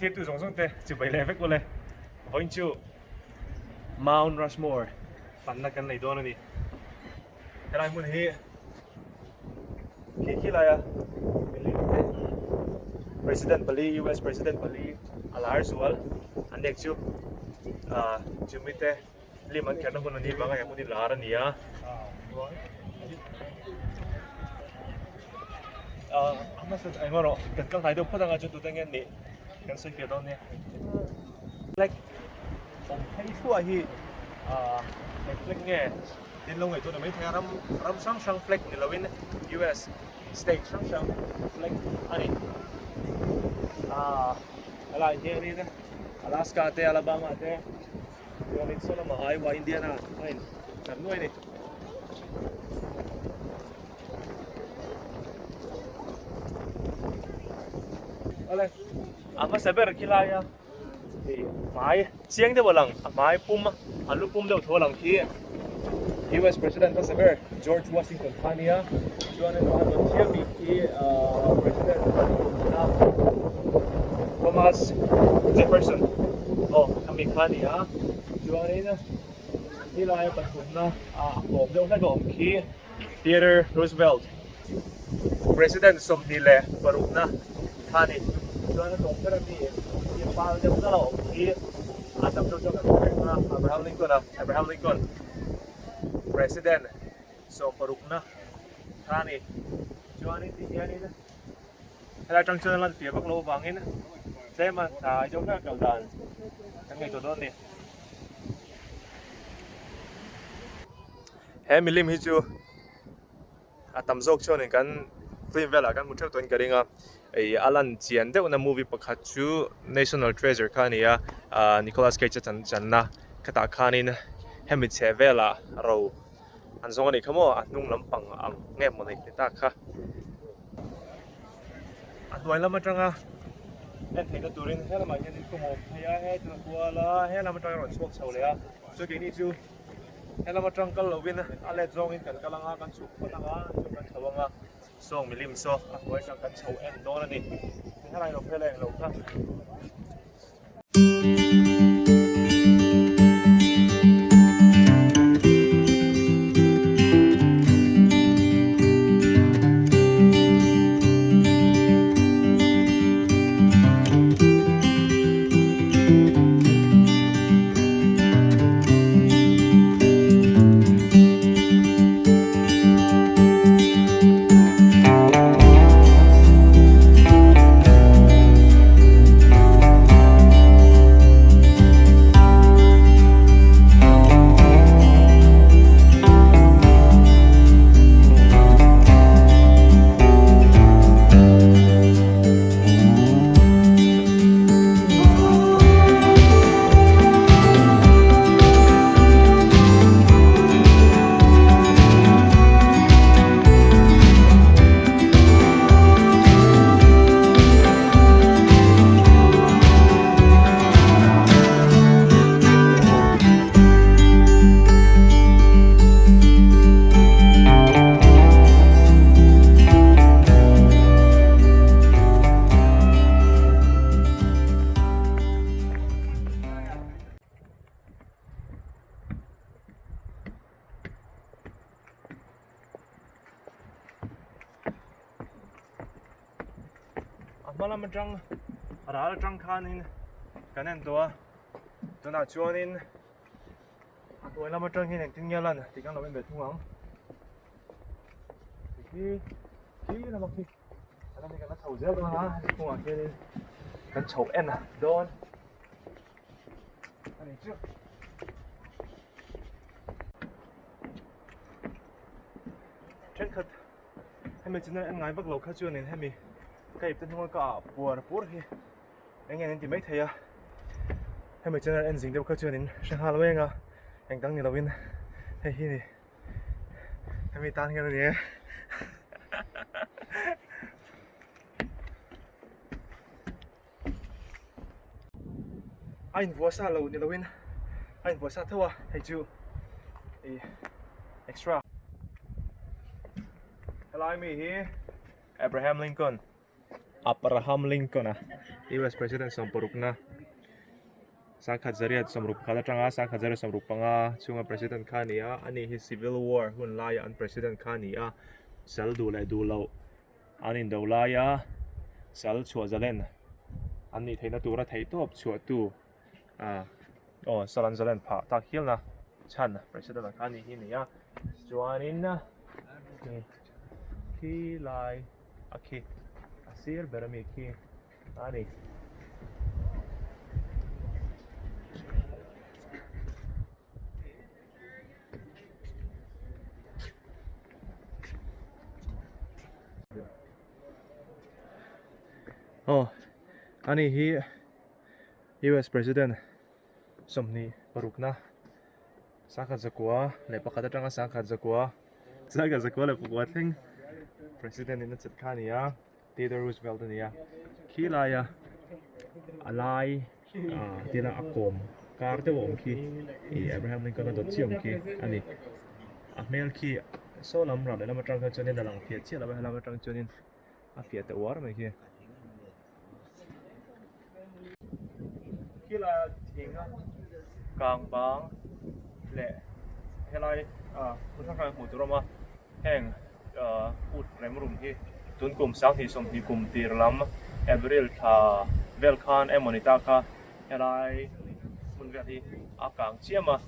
เคตุสองเตะจะไปเลยเฟกเลยพอยจู Mount Rushmore ฝันนักกันในตัวนี่อะไรมุนเฮคิดอะไรอ่ะ President Bali US President Bali alar sual andek chu jumite liman kerana pun nanti bangga yang pun dilarang ni ya apa sih aku orang kan tadi tu pada ngaji tu dengan ni kan saya kira ni likeผมให้ทั่วที่เฟล็กเนี่ยดินลงไอ้ตัวนั้นไม่แพ้รำช่างเฟล็กนี่เราวิน US state ช่างเฟล็กอันนี้อะไรเฮียนี่นะ阿拉斯加เตะ阿ลาบามาเตะตัวนี้ส่วนมาหายว่าอินเดียนะไอ้จำด้วยนี่อะไรapa sabar kilaya mai siang dia bolang mai pum alu pum dia tholang ki US President pa sabar George Washington Fanna juan no han siang ni ki President Thomas Jefferson oh kami Fanna juan ni na kilaya pa na bom dia na gom ki Theodore Roosevelt President somnile paruk na Fanny juan na tong pero ni Paul dia pun lah okey atau betul-betul kan Abraham Lincoln Presiden so perukna Fanny juan ni dia ni na kalau chanchin lan pia bak lo bangin saya mah jauh nak kaldan tangai tu don ni milim hiju atam zok chon kan film vela kan muncul tuan keringa alan jian deuh na movie pakhat chu National Treasure khania Nicholas Cage channa khata khanin hemi chevela ro anzong ani khamo anung lampang ang nge monai ta kha atwai lama tanga en thei ka turin hela ma yen ko mo phaya he tna kuala hela ma tang ron chok chole a so ke ni chu hela ma tang kal lovin ale zong in kan kalanga kan chu patanga chu kan thawanga song milim so atwai tang kan chau en don ani helai lo phele lo kha malam menjang ada jang kanin kanan tua na chuanin atoi lam atang hin ting yalan tikang lawen be thungang ki na makhi ana ni kana thau zel na thunga ke ni kan chau en na don ani chu chen khat hemi china en ngai bak lo kha chuanin hemi cái tên thằng cả bùa hi anh nghe nên thì mấy thầy à hay mà chơi anh dính đâu có chơi nên sang hà luôn à anh tăng nhiều đầu viên hay hi này hay bị tan cái này anh vừa xa lâu nhiều đầu viên anh vừa xa thôi à hay chưa extra hello me here Abraham Lincoln Abraham Lincoln US President Samporuk na Sangkat Zariat Samrup Kala Tranga Sangkat Zariat Samrup Panga Chunga President Kania Ani his Civil War Hun Laya an President Kania Sal du lai du lau Anin do laya Sal chua zalen Ani theina tura thei top chua tu Salan zalen pa tak hil na Chan President Kani hi ni Chuanin na Ki lai Aki Asir berami ki Ani Ani hi US President Somni Parukna Sangkat Zakwa Lepa kata tranga Sangkat Zakwa le pukwa ting President ina Kania Theodore Roosevelt niya Kilaya Alai Tila akom Karte wong ki Abraham Lincoln dot siom ki Ani Ahmel ki So lam ram le lam trang ka chonin dalang fiat chia la ba lam trang chonin fiat te war mai ki Kila tinga Kang bang Le Helai Pusang kang muturama Heng Ut remrum ki Tun kum sang hi som hi kum tir lam Abril tha Velkan emonita ka Helai Mun veti Akang chiama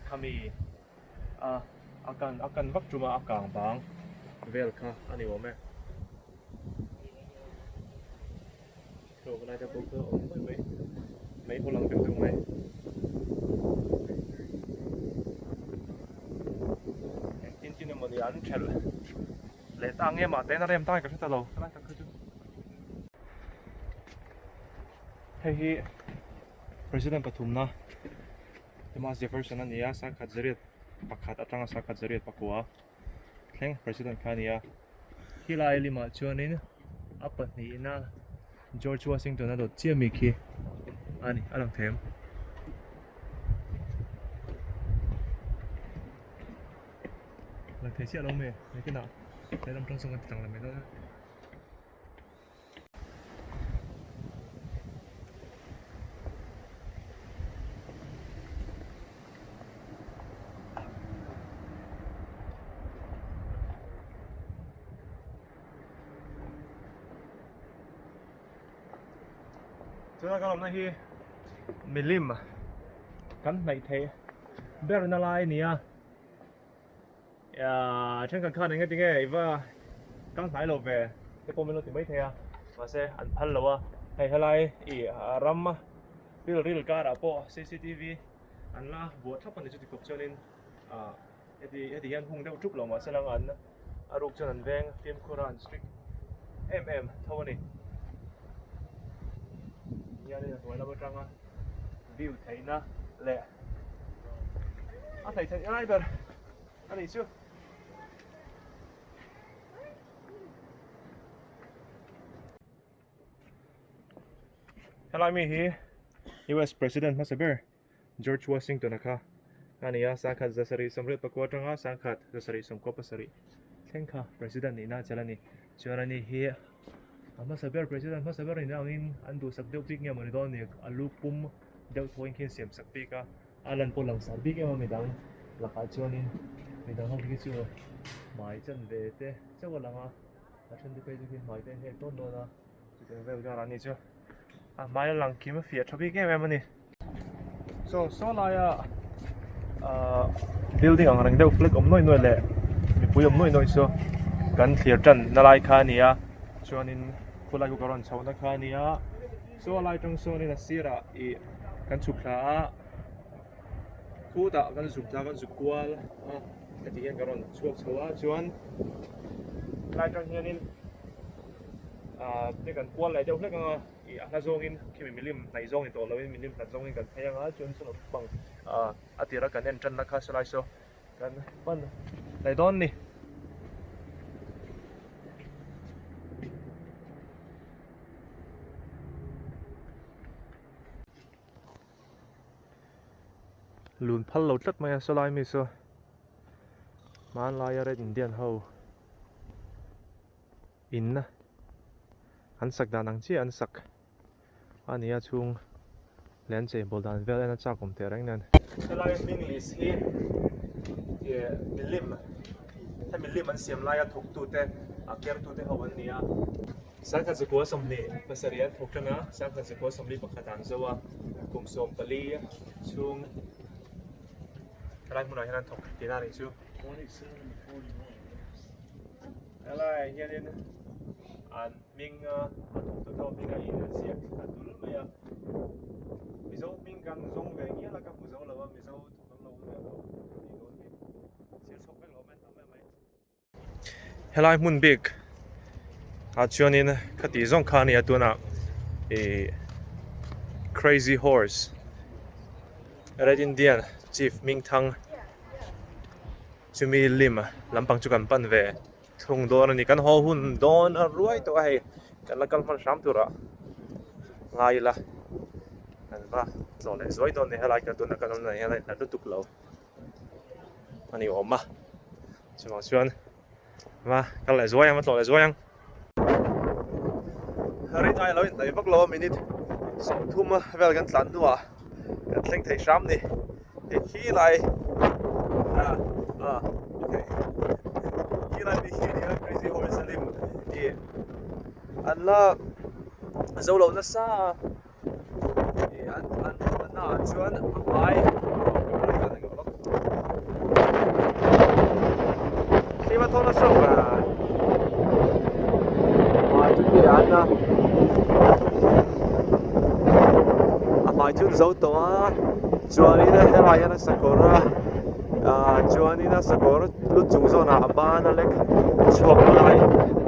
Kami akan vak cuma akang bang Velka ani wame So when I just book mấy cô lần từng mấy tin tin mà đi ăn chèn lấy tăng nghe mà tên nó đem tăng cái thứ lâu cái này cái thứ hey President Patumna Thomas Jefferson anh ya sang khát zariat pakhat atang sang khát zariat pakua Tlang President Kania hilai lima chuanin apat ni na George Washington adot chiami ki Ani alang them lang thấy chia long mề mấy cái nào đây làm trong sông gần tầng là mấy đó chúng ta làm này hi milim kan này thế bernalai nia trên căn khăn này nghe tiếng nghe và căng thái lộ về cái con mình thì mấy thế mà sẽ ăn phật lâu hay hay ram real car à po CCTV ăn la vua thắp anh cho thì cục cho nên thì anh hung đeo trúc lòng mà sẽ là ăn rục cho anh veng phim Korean street thôi này nhà này là tuổi nào trăng view thấy na lẹ thấy ai vậy anh ấy chưa hello me here US President Masaber George Washington aka ania sangkat zasari samrit pakwa tanga sangkat zasari somko pasari thanka President ni na chalani chuanani hi Masaber President Masaber ni angin andu sakdeu pik nge moni don ni alu pum deu thoin khin sem sakpi ka alan polang sarbi ke ma midang laka chuanin midang hong ki chu mai chan ve te chawalanga achen de page kin mai te he ton no na chu te vel ga ni chu mai lang kim fia thobi ke ma ni so la ya building ang rang deu flick om noi le mi puyom noi so kan clear tan nalai kha nia chuanin khulai ko karon chawna kha nia so lai tang so ni na sira kan chukla khu da kan chukla kan chukwal ti yan karon chuak chawa chuan lai tang hianin te kan kwal lai deuh hlek anga na zongin khimi milim nai zong in to lawin milim na zongin kan phayanga chuan sun pang atira kan en tan na kha salai so kan pan lai don ni lùn phal lâu tất mày sao lại mi sao man lại ở đây Indian hầu in na an sak dan ang chi an sak ania chung len che bol dan vel na cha kom te rang nan lai English hi ye milim ta milim an siam lai thuk tu te a ker tu te hawan nia sang kha zako somni pasarian thukna sang kha zako somli pakhadan zawa kum som pali chung rai mun hian thok tina ri chu อะไรเฮียนี่อันมิงถูกตัวมิงอินเดียอันดูไม่อะมิโซมิงกันซงเวงยี่แล้วก็มิโซแล้วว่ามิโซถูกต้องเราเนี่ยนี่ก็นี่เสียชกไปแล้วแม่ทำไมเฮลัยมุนบิกอาชวนนี่นะคดีซงคานี่ตัวน่ะcrazy horse อะไรอินเดียน chief Hmingthang จะมีลิมลำปังจุกันปั้นเวทุ่งโดนนี่กันหัวหุ่นโดนรวยตัวไอ้กันละกันมันซ้ำตัวละไงล่ะนั่นป่ะโดนเลยสวยโดนนี่อะไรกันตัวนั้นกันนั่นอะไรนั่นตุกเราอันนี้อมมาชวนมากันเลยสวยยังมาโดนเลยสวยยังเฮ้ยไอ้เราในพวกเรามินิท2 ทุ่มเวลกันสั่นด้วยกันเล่งไทยซ้ำนี่เด็กขี้ไรโอเคขี้ไรมีขี้นี่นะ crazy horse ลิมอันละโซโลนัสซาอันน่าชวนไปที่มาทอนส่งมาจุดที่อันนะมาจุดโซตัวจวนนี้นะเฮลายนะสกอร์จวนนี้นะสกอร์ลุจุงโซนาบ้านนั่นเล็กชอบอะไร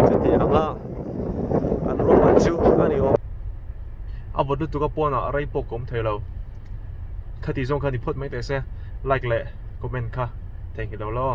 จุดที่อันละอันรวมอันจูอันนี้ว่าเอาวัตถุตัวกับปนอะไรปกผมเทเราคดีส่งคดีพูดไม่แต่เสียไลค์เลยคอมเมนต์ค่ะ thank you ดาวล้อ